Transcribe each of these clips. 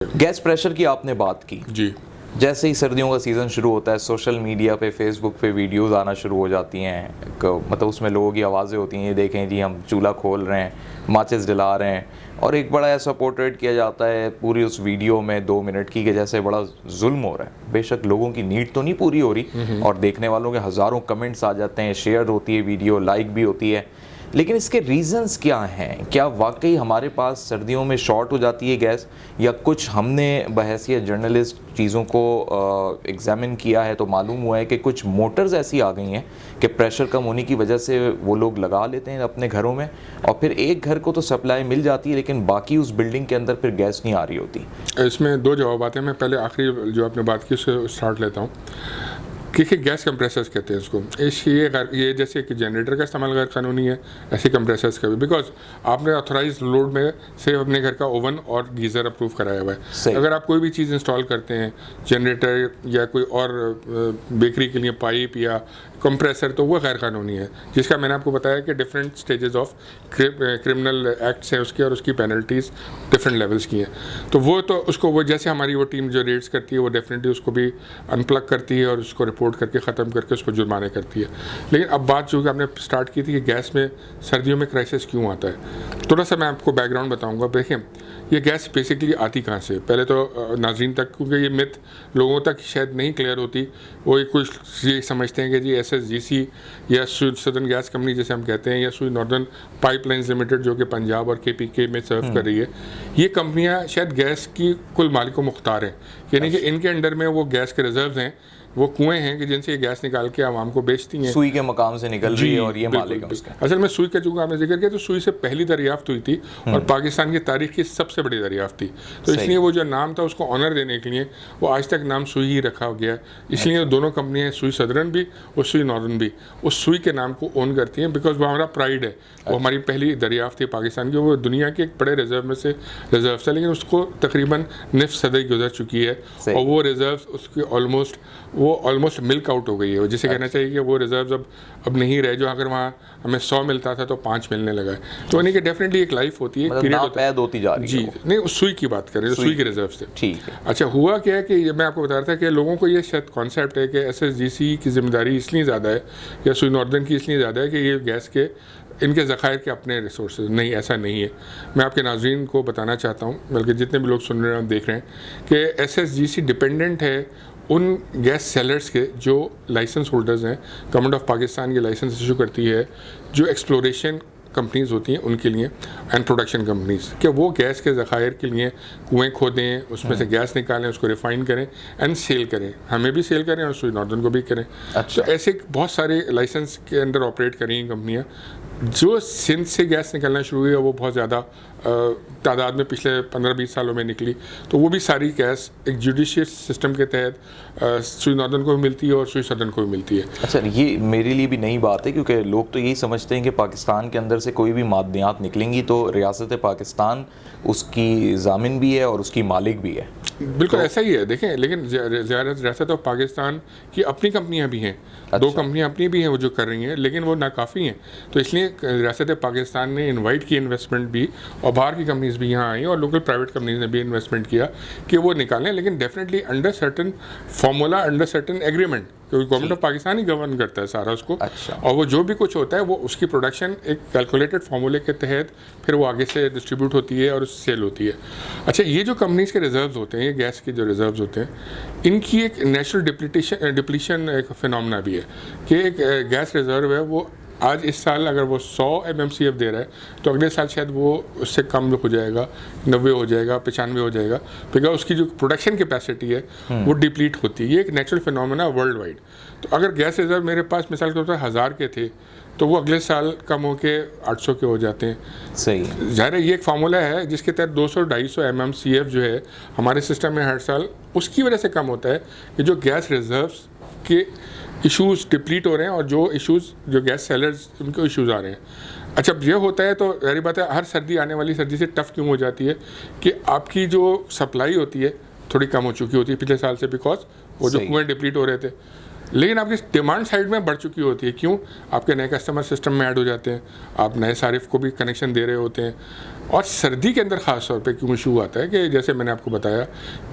Gas pressure की आपने बात की जी। जैसे ही सर्दियों का सीज़न शुरू होता है सोशल मीडिया पे फेसबुक पे वीडियोस आना शुरू हो जाती हैं मतलब उसमें लोगों की आवाज़ें होती हैं, ये देखें जी हम चूल्हा खोल रहे हैं, माचिस जला रहे हैं, और एक बड़ा ऐसा पोर्ट्रेट किया जाता है पूरी उस वीडियो में 2 मिनट की कि जैसे बड़ा जुल्म हो रहा है। बेशक लोगों की नीड तो नहीं पूरी हो रही और देखने वालों के हज़ारों कमेंट्स आ जाते हैं, शेयर होती है वीडियो, लाइक भी होती है, लेकिन इसके रीज़न्स क्या हैं? क्या वाकई हमारे पास सर्दियों में शॉर्ट हो जाती है गैस, या कुछ हमने बहैसियत जर्नलिस्ट चीज़ों को एग्ज़ामिन किया है तो मालूम हुआ है कि कुछ मोटर्स ऐसी आ गई हैं कि प्रेशर कम होने की वजह से वो लोग लगा लेते हैं अपने घरों में, और फिर एक घर को तो सप्लाई मिल जाती है लेकिन बाकी उस बिल्डिंग के अंदर फिर गैस नहीं आ रही होती। इसमें 2 जवाब आते हैं। मैं पहले आखिरी जो आपने बात की उससे स्टार्ट लेता हूँ। क्योंकि गैस कंप्रेसर्स कहते हैं इसको, ये जैसे कि जनरेटर का इस्तेमाल गैर कानूनी है, ऐसे कंप्रेसर्स का भी, बिकॉज आपने ऑथराइज लोड में से अपने घर का ओवन और गीज़र अप्रूव कराया हुआ है। अगर आप कोई भी चीज़ इंस्टॉल करते हैं, जनरेटर या कोई और बेकरी के लिए पाइप या कंप्रेसर, तो वो गैर कानूनी है, जिसका मैंने आपको बताया कि different stages of criminal acts हैं उसके, और उसकी पेनल्टीज़ डिफरेंट लेवल्स की हैं। तो वो जैसे हमारी वो टीम जो रेड्स करती है वो डेफिनेटली उसको भी अनप्लग करती है और उसको रिपोर्ट करके ख़त्म करके उसको जुर्माने करती है। लेकिन अब बात जो कि आपने स्टार्ट की थी कि गैस में सर्दियों में क्राइसिस क्यों आता है, थोड़ा सा मैं आपको बैकग्राउंड बताऊंगा। देखें, ये गैस बेसिकली आती कहाँ से, पहले तो नाज़रीन तक, क्योंकि ये मिथ लोगों तक शायद नहीं क्लियर होती, वो कुछ ये समझते हैं कि जी SSGC या सदर्न गैस कंपनी जैसे हम कहते हैं, या सुई नॉर्दर्न पाइपलाइंस लिमिटेड जो कि पंजाब और KPK में सर्व कर रही है, ये कंपनियां शायद गैस की कुल मालिको मुख्तार हैं, यानी कि इनके अंडर में वो गैस के रिजर्व हैं, वो कुएं हैं कि जिनसे ये गैस निकाल के आवाम को बेचती हैं, सुई के मकाम से निकल रही है और ये मालिक है उसका। असल में सुई का जो आपने जिक्र किया, तो सुई से पहली दरियाफ्त हुई थी और पाकिस्तान की तारीख की सबसे बड़ी दरियाफ्त थी, तो इसलिए वो जो नाम था उसको ऑनर देने के लिए वो आज तक नाम सुई ही रखा गया। इसलिए दोनों कंपनियां, सुई सदर्न भी और सुई नॉर्दर्न भी, उस सुई के नाम को ओन करती हैं, बिकॉज वो हमारा प्राइड है। वो हमारी पहली दरियाफ्त थी पाकिस्तान की, वो दुनिया के एक बड़े रिजर्व में से रिजर्व था, लेकिन उसको तकरीबन निफ सदी गुजर चुकी है और वो रिजर्व उसकी ऑलमोस्ट मिल्क आउट हो गई है, जिसे कहना चाहिए कि वो रिजर्व अब नहीं रहे, जो अगर वहाँ हमें 100 मिलता था तो 5 मिलने लगा है। तो यानी कि डेफिनेटली एक लाइफ होती है, पीरियड होती जा रही है। जी नहीं, उस सुई की बात करें, सुई के रिजर्व से। ठीक है। अच्छा, हुआ क्या है कि मैं आपको बता रहा था कि लोगों को ये शायद कॉन्सेप्ट है कि SSGC की जिम्मेदारी इसलिए ज़्यादा है या सुई नॉर्दर्न की इसलिए ज़्यादा है कि ये गैस के इनके ज़खायर के अपने रिसोर्सेज। नहीं, ऐसा नहीं है। मैं आपके नाज़रीन को बताना चाहता हूँ, बल्कि जितने भी लोग सुन रहे हैं और देख रहे हैं, कि SSGC डिपेंडेंट है उन गैस सेलर्स के जो लाइसेंस होल्डर्स हैं। गवर्नमेंट ऑफ पाकिस्तान ये लाइसेंस इशू करती है जो एक्सप्लोरेशन कंपनीज़ होती हैं उनके लिए, एंड प्रोडक्शन कंपनीज़, कि वो गैस के ज़खायर के लिए कुएँ खोदें, उसमें से गैस निकालें, उसको रिफ़ाइन करें एंड सेल करें, हमें भी सेल करें और सुई नॉर्दर्न को भी करें। अच्छा। तो ऐसे बहुत सारे लाइसेंस के अंडर ऑपरेट करेंगी कंपनियाँ। जो सिंध से गैस निकलना शुरू हुई है वो बहुत ज़्यादा तादाद में पिछले 15-20 सालों में निकली, तो वो भी सारी गैस एक जुडिशियस सिस्टम के तहत सुई नॉर्दर्न को भी मिलती है और सुई सदर्न को भी मिलती है। अच्छा, ये मेरे लिए भी नई बात है, क्योंकि लोग तो यही समझते हैं कि पाकिस्तान के अंदर से कोई भी मादनियात निकलेंगी तो रियासत पाकिस्तान उसकी ज़ामिन भी है और उसकी मालिक भी है। बिल्कुल ऐसा ही है। देखें, लेकिन रियासत ऑफ पाकिस्तान की अपनी कंपनियां भी हैं। अच्छा। 2 कंपनियां अपनी भी हैं वो जो कर रही हैं, लेकिन वो नाकाफ़ी हैं, तो इसलिए रियासत पाकिस्तान ने इनवाइट की इन्वेस्टमेंट भी, और बाहर की कंपनीज भी यहाँ आई और लोकल प्राइवेट कंपनीज ने भी इन्वेस्टमेंट किया कि वो निकालें, लेकिन definitely under certain formula, under certain agreement, क्योंकि गवर्नमेंट ऑफ पाकिस्तान ही गवर्न करता है सारा उसको। अच्छा। और वो जो भी कुछ होता है वो उसकी प्रोडक्शन एक कैलकुलेटेड फार्मूले के तहत फिर वो आगे से डिस्ट्रीब्यूट होती है और सेल होती है। अच्छा, ये जो कंपनीज के रिजर्व्स होते हैं, ये गैस के जो रिजर्व्स होते हैं, इनकी एक नेचुरल डिप्लीशन एक फिनोमेना भी है कि एक गैस रिजर्व है, वो आज इस साल अगर वो 100 MMCF दे रहा है तो अगले साल शायद वो उससे कम हो जाएगा, 90 हो जाएगा, 95 हो जाएगा, बिकॉज उसकी जो प्रोडक्शन कैपेसिटी है वो डिप्लीट होती है। ये एक नेचुरल फिनोमेना वर्ल्ड वाइड। तो अगर गैस रिजर्व मेरे पास मिसाल के तौर पर 1000 के थे तो वो अगले साल कम होके 800 के हो जाते हैं। सही। ज़ाहिर है ये एक फार्मूला है जिसके तहत 200-250 MMCF जो है हमारे सिस्टम में हर साल उसकी वजह से कम होता है कि जो गैस रिजर्व्स के इश्यूज़ डिप्लीट हो रहे हैं और जो इश्यूज़ जो गैस सेलर्स उनके इश्यूज़ आ रहे हैं। अच्छा, ये होता है तो सारी बात है, हर सर्दी आने वाली सर्दी से टफ़ क्यों हो जाती है कि आपकी जो सप्लाई होती है थोड़ी कम हो चुकी होती है पिछले साल से, बिकॉज वो जो कुएँ डिप्लीट हो रहे थे। लेकिन आपकी डिमांड साइड में बढ़ चुकी होती है। क्यों? आपके नए कस्टमर सिस्टम में ऐड हो जाते हैं, आप नए सारिफ को भी कनेक्शन दे रहे होते हैं। और सर्दी के अंदर ख़ास तौर पे क्यों इशू आता है कि जैसे मैंने आपको बताया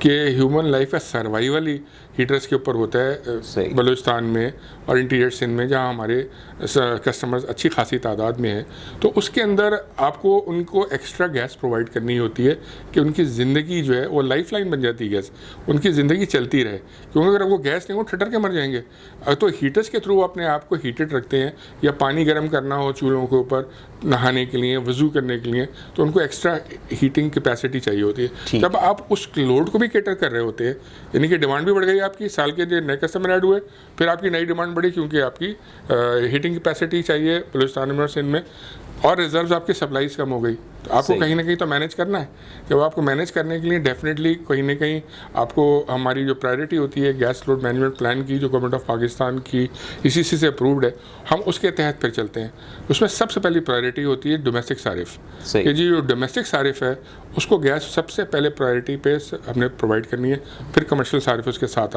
कि ह्यूमन लाइफ का सर्वाइवल ही हीटर्स के ऊपर होता है बलूचिस्तान में और इंटीरियर सिंध में, जहाँ हमारे कस्टमर्स अच्छी खासी तादाद में हैं। तो उसके अंदर आपको उनको एक्स्ट्रा गैस प्रोवाइड करनी होती है कि उनकी ज़िंदगी जो है वो लाइफ लाइन बन जाती है गैस, उनकी ज़िंदगी चलती रहे। क्योंकि अगर वो गैस नहीं, वो ठटर के मर जाएंगे। तो हीटर्स के थ्रू अपने आप को हीटेड रखते हैं, या पानी गर्म करना हो चूल्हों के ऊपर नहाने के लिए, वज़ू करने के लिए, तो उनको एक्स्ट्रा हीटिंग कैपेसिटी चाहिए होती है। जब आप उस लोड को भी कैटर कर रहे होते हैं, यानी कि डिमांड भी बढ़ गई आपकी, साल के जो नए कस्टमर ऐड हुए, फिर आपकी नई डिमांड बढ़ी क्योंकि आपकी हीटिंग कैपेसिटी चाहिए बलूचिस्तान में और सिंध में, और रिजर्व्स आपकी सप्लाईज कम हो गई। तो आपको कहीं ना कहीं तो मैनेज करना है। जब आपको मैनेज करने के लिए डेफिनेटली कहीं ना कहीं आपको हमारी जो प्रायोरिटी होती है गैस लोड मैनेजमेंट प्लान की, जो गवर्नमेंट ऑफ पाकिस्तान की ICC से अप्रूव्ड है, हम उसके तहत फिर चलते हैं। उसमें सबसे पहली प्रायोरिटी होती है डोमेस्टिक सारिफ, कि जी जो डोमेस्टिक सारिफ है उसको गैस सबसे पहले प्रायोरिटी पे हमने प्रोवाइड करनी है, फिर कमर्शियल सारिफ उसके साथ आती है।